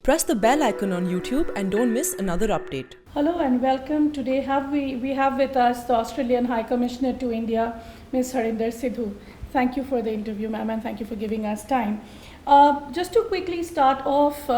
Press the bell icon on YouTube and don't miss another update. Hello and welcome. Today we have with us the Australian High Commissioner to India, Ms. Harinder Sidhu. Thank you for the interview, ma'am, and thank you for giving us time. Just to quickly start off,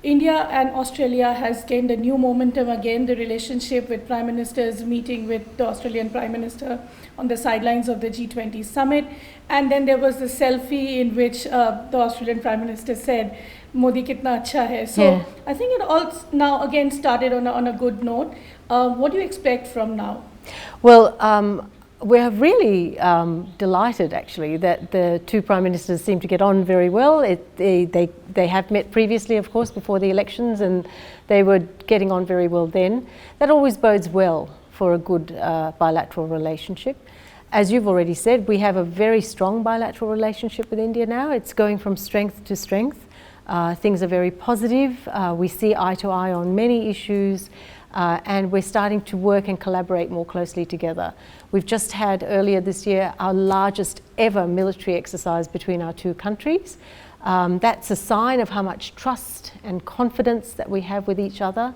India and Australia has gained a new momentum again, the relationship with Prime Ministers meeting with the Australian Prime Minister on the sidelines of the G20 summit. And then there was the selfie in which the Australian Prime Minister said, Modi kitna acha hai. So yeah. I think it all now again started on a good note. What do you expect from now? Well, we're really delighted actually that the two Prime Ministers seem to get on very well. They have met previously, of course, before the elections, and they were getting on very well then. That always bodes well for a good bilateral relationship. As you've already said, we have a very strong bilateral relationship with India now. It's going from strength to strength. Things are very positive. We see eye to eye on many issues. And we're starting to work and collaborate more closely together. We've just had earlier this year our largest ever military exercise between our two countries. That's a sign of how much trust and confidence that we have with each other.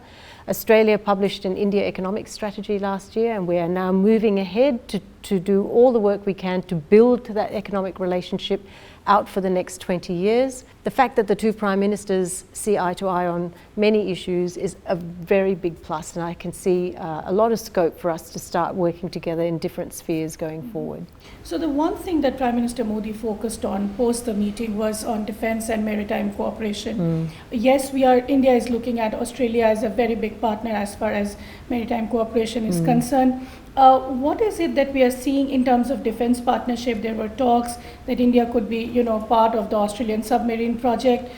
Australia published an India economic strategy last year, and we are now moving ahead to do all the work we can to build that economic relationship out for the next 20 years. The fact that the two Prime Ministers see eye to eye on many issues is a very big plus, and I can see a lot of scope for us to start working together in different spheres going forward. So the one thing that Prime Minister Modi focused on post the meeting was on defence and maritime cooperation. Yes, India is looking at Australia as a very big partner as far as maritime cooperation is concerned. What is it that we are seeing in terms of defence partnership? There were talks that India could be, part of the Australian Submarine project.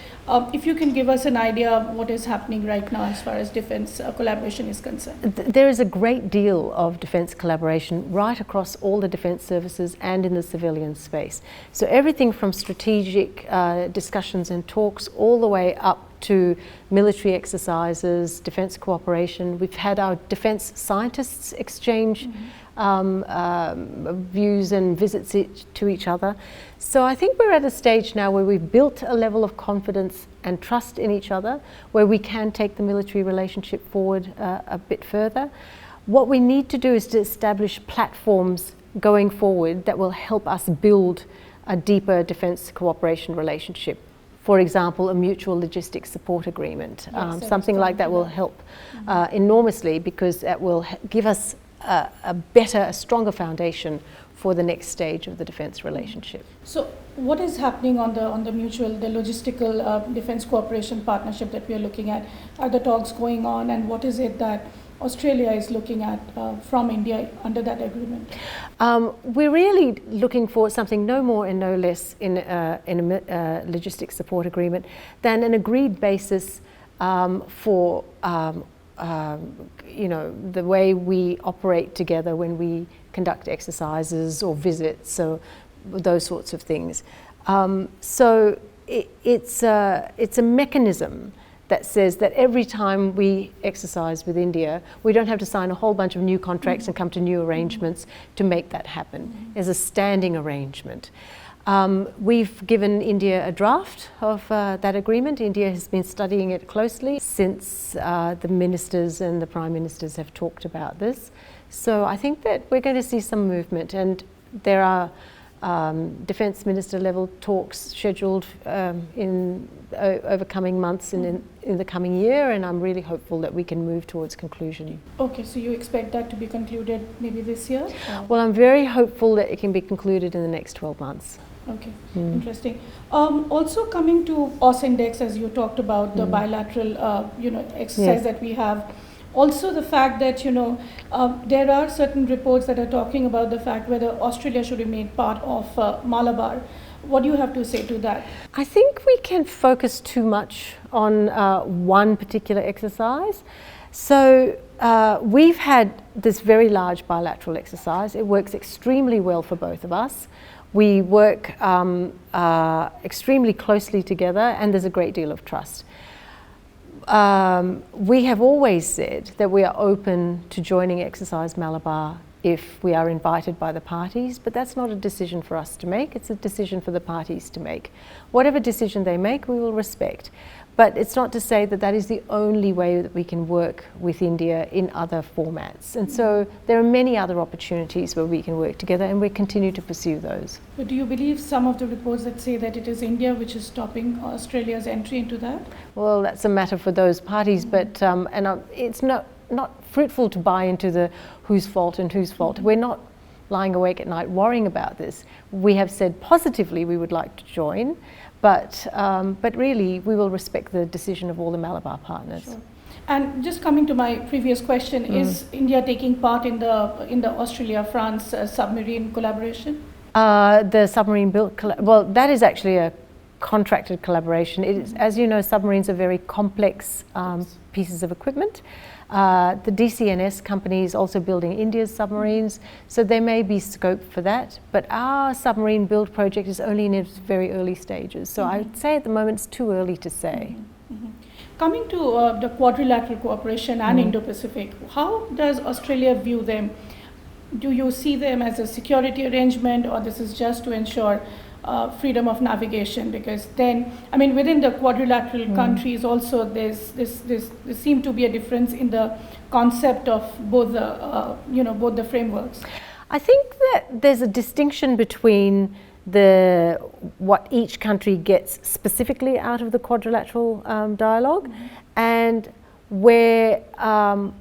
If you can give us an idea of what is happening right now as far as defence collaboration is concerned. There is a great deal of defence collaboration right across all the defence services and in the civilian space. So everything from strategic discussions and talks all the way up to military exercises, defence cooperation. We've had our defence scientists exchange views and visits to each other. So I think we're at a stage now where we've built a level of confidence and trust in each other, where we can take the military relationship forward a bit further. What we need to do is to establish platforms going forward that will help us build a deeper defence cooperation relationship. For example, a mutual logistics support agreement. Something like that will help enormously, because that will give us a stronger foundation for the next stage of the defence relationship. So what is happening on the logistical defence cooperation partnership that we are looking at? Are the talks going on, and what is it that Australia is looking at from India under that agreement? We're really looking for something no more and no less in a logistics support agreement than an agreed basis for the way we operate together when we conduct exercises or visits, so those sorts of things. So it's a mechanism that says that every time we exercise with India, we don't have to sign a whole bunch of new contracts and come to new arrangements to make that happen. There's a standing arrangement. We've given India a draft of that agreement. India has been studying it closely since the ministers and the Prime Ministers have talked about this. So I think that we're going to see some movement, and there are Defence Minister level talks scheduled over coming months and in the coming year, and I'm really hopeful that we can move towards conclusion. Okay, so you expect that to be concluded maybe this year? Well, I'm very hopeful that it can be concluded in the next 12 months. Okay, interesting. Also coming to AUS Index, as you talked about the bilateral exercise that we have. Also the fact that there are certain reports that are talking about the fact whether Australia should be made part of Malabar. What do you have to say to that? I think we can focus too much on one particular exercise. So we've had this very large bilateral exercise. It works extremely well for both of us. We work extremely closely together, and there's a great deal of trust. We have always said that we are open to joining Exercise Malabar if we are invited by the parties, but that's not a decision for us to make, it's a decision for the parties to make. Whatever decision they make, we will respect. But it's not to say that that is the only way that we can work with India in other formats. And so there are many other opportunities where we can work together, and we continue to pursue those. But do you believe some of the reports that say that it is India which is stopping Australia's entry into that? Well, that's a matter for those parties, but it's not fruitful to buy into the whose fault and whose fault. We're not lying awake at night worrying about this. We have said positively we would like to join, but really we will respect the decision of all the Malabar partners. Sure. And just coming to my previous question, is India taking part in the Australia-France submarine collaboration? The submarine built, well, that is actually a contracted collaboration. It is, as you know, submarines are very complex pieces of equipment. The DCNS company is also building India's submarines, so there may be scope for that. But our submarine build project is only in its very early stages, so I would say at the moment it's too early to say. Coming to the Quadrilateral Cooperation and Indo-Pacific, how does Australia view them? Do you see them as a security arrangement, or this is just to ensure freedom of navigation? Because then, I mean, within the quadrilateral countries also there seem to be a difference in the concept of both the both the frameworks. I think that there's a distinction between what each country gets specifically out of the quadrilateral dialogue and where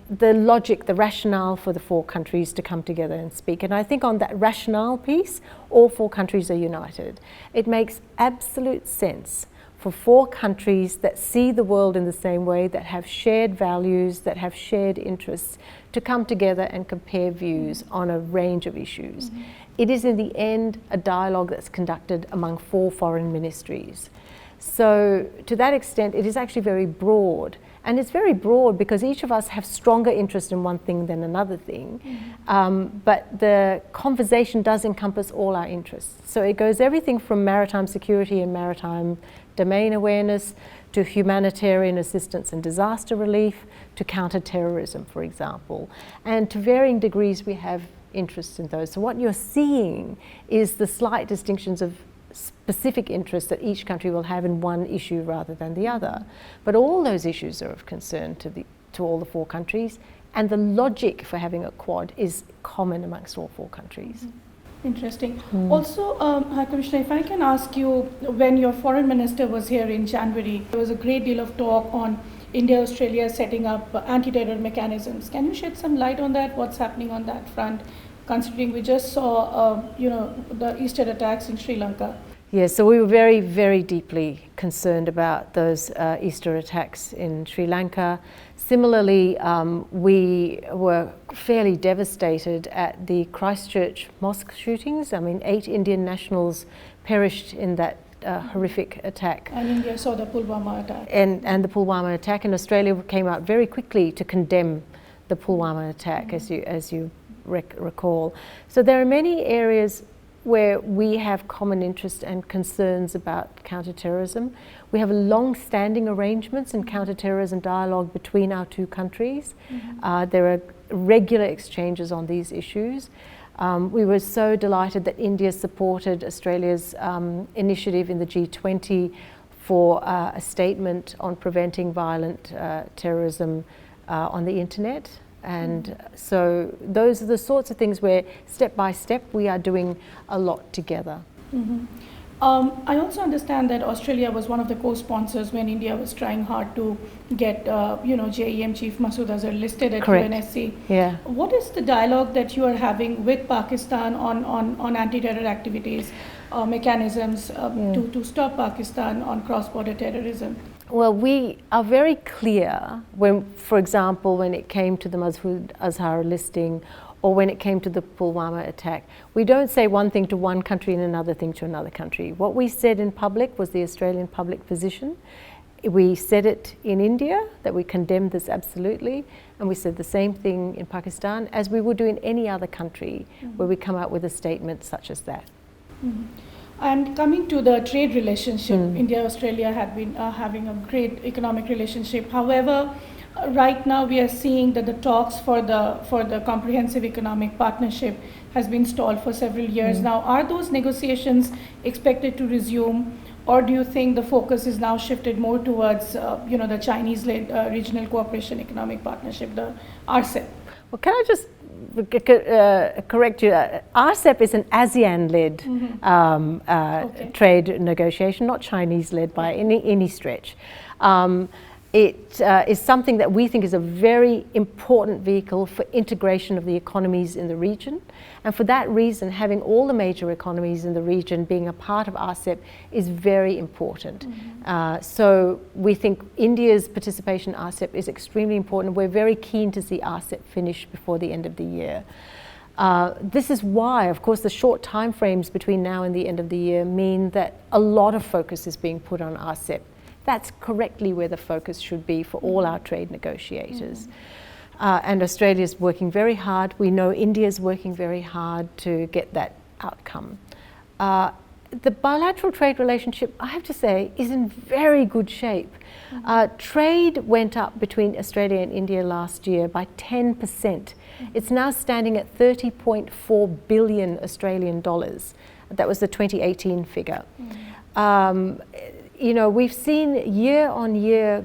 the logic, the rationale for the four countries to come together and speak. And I think on that rationale piece, all four countries are united. It makes absolute sense for four countries that see the world in the same way, that have shared values, that have shared interests, to come together and compare views on a range of issues. It is in the end a dialogue that's conducted among four foreign ministries. So to that extent, it is actually very broad. And it's very broad because each of us have stronger interest in one thing than another thing. But the conversation does encompass all our interests. So it goes everything from maritime security and maritime domain awareness to humanitarian assistance and disaster relief to counter-terrorism, for example. And to varying degrees, we have interests in those. So what you're seeing is the slight distinctions of specific interests that each country will have in one issue rather than the other. But all those issues are of concern to all the four countries, and the logic for having a quad is common amongst all four countries. Interesting. Also, High Commissioner, if I can ask you, when your foreign minister was here in January, there was a great deal of talk on India-Australia setting up anti-terror mechanisms. Can you shed some light on that? What's happening on that front, considering we just saw, the Easter attacks in Sri Lanka? Yes, so we were very, very deeply concerned about those Easter attacks in Sri Lanka. Similarly, we were fairly devastated at the Christchurch mosque shootings. I mean, 8 Indian nationals perished in that horrific attack. And India saw the Pulwama attack. And the Pulwama attack, and Australia came out very quickly to condemn the Pulwama attack, as you recall. So there are many areas where we have common interest and concerns about counterterrorism. We have long-standing arrangements in counterterrorism dialogue between our two countries. There are regular exchanges on these issues. We were so delighted that India supported Australia's initiative in the G20 for a statement on preventing violent terrorism on the internet. And so those are the sorts of things where step by step we are doing a lot together. I also understand that Australia was one of the co-sponsors when India was trying hard to get JEM Chief Masood Azhar listed at UNSC. Yeah. What is the dialogue that you are having with Pakistan on anti-terror activities, mechanisms to stop Pakistan on cross-border terrorism? Well, we are very clear when, for example, when it came to the Masood Azhar listing or when it came to the Pulwama attack, we don't say one thing to one country and another thing to another country. What we said in public was the Australian public position. We said it in India, that we condemned this absolutely, and we said the same thing in Pakistan, as we would do in any other country where we come out with a statement such as that. And coming to the trade relationship, India-Australia had been having a great economic relationship. However, right now we are seeing that the talks for the comprehensive economic partnership has been stalled for several years now. Are those negotiations expected to resume, or do you think the focus is now shifted more towards, the Chinese-led Regional Cooperation Economic Partnership, the RCEP? Well, can I just correct you? RCEP is an ASEAN-led trade negotiation, not Chinese-led by any stretch. It is something that we think is a very important vehicle for integration of the economies in the region. And for that reason, having all the major economies in the region being a part of RCEP is very important. So we think India's participation in RCEP is extremely important. We're very keen to see RCEP finish before the end of the year. This is why, of course, the short timeframes between now and the end of the year mean that a lot of focus is being put on RCEP. That's correctly where the focus should be for all our trade negotiators. And Australia is working very hard. We know India is working very hard to get that outcome. The bilateral trade relationship, I have to say, is in very good shape. Trade went up between Australia and India last year by 10%. It's now standing at 30.4 billion Australian dollars. That was the 2018 figure. We've seen year-on-year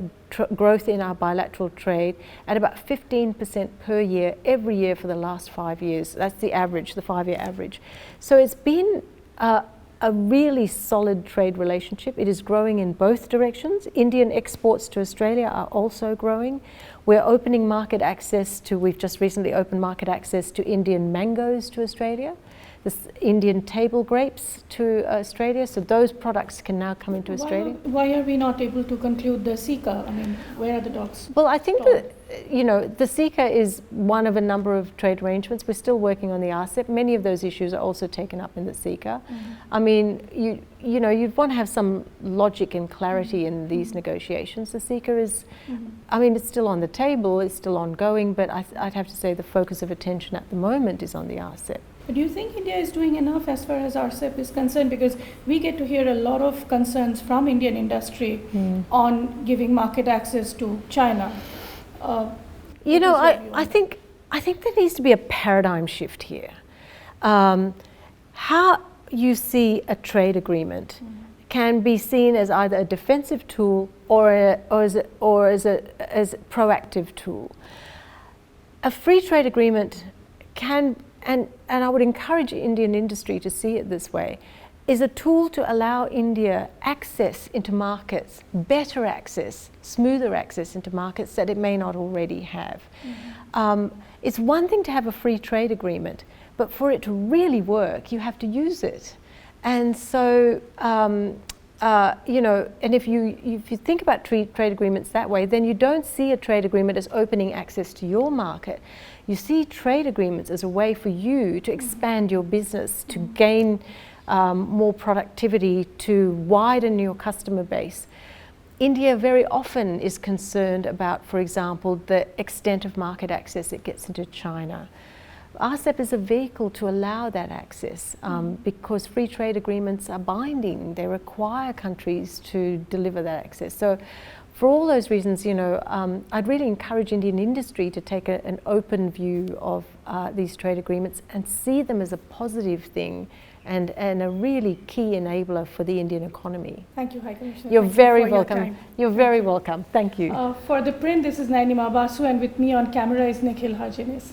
growth in our bilateral trade at about 15% per year, every year for the last 5 years. That's the average, the 5-year average. So it's been a really solid trade relationship. It is growing in both directions. Indian exports to Australia are also growing. We're opening market access to, we've just recently opened market access to Indian mangoes to Australia, the Indian table grapes to Australia, so those products can now come into Australia. Why are we not able to conclude the CECA? I mean, where are the docs? Well, I think that, the CECA is one of a number of trade arrangements. We're still working on the RCEP. Many of those issues are also taken up in the CECA. I mean, you'd want to have some logic and clarity in these negotiations. The CECA is, I mean, it's still on the table, it's still ongoing, but I'd have to say the focus of attention at the moment is on the RCEP. Do you think India is doing enough as far as RCEP is concerned? Because we get to hear a lot of concerns from Indian industry on giving market access to China. I think there needs to be a paradigm shift here. How you see a trade agreement can be seen as either a defensive tool or as a proactive tool. A free trade agreement can, and I would encourage Indian industry to see it this way, is a tool to allow India access into markets, better access, smoother access into markets that it may not already have. It's one thing to have a free trade agreement, but for it to really work, you have to use it. And so, and if you think about trade agreements that way, then you don't see a trade agreement as opening access to your market. You see trade agreements as a way for you to expand your business, to gain more productivity, to widen your customer base. India very often is concerned about, for example, the extent of market access it gets into China. RCEP is a vehicle to allow that access because free trade agreements are binding. They require countries to deliver that access. So for all those reasons, I'd really encourage Indian industry to take an open view of these trade agreements and see them as a positive thing and a really key enabler for the Indian economy. Thank you, High Commissioner. You're very welcome. You're very welcome. Thank you. For ThePrint, this is Nainima Basu, and with me on camera is Nikhil Hajinis.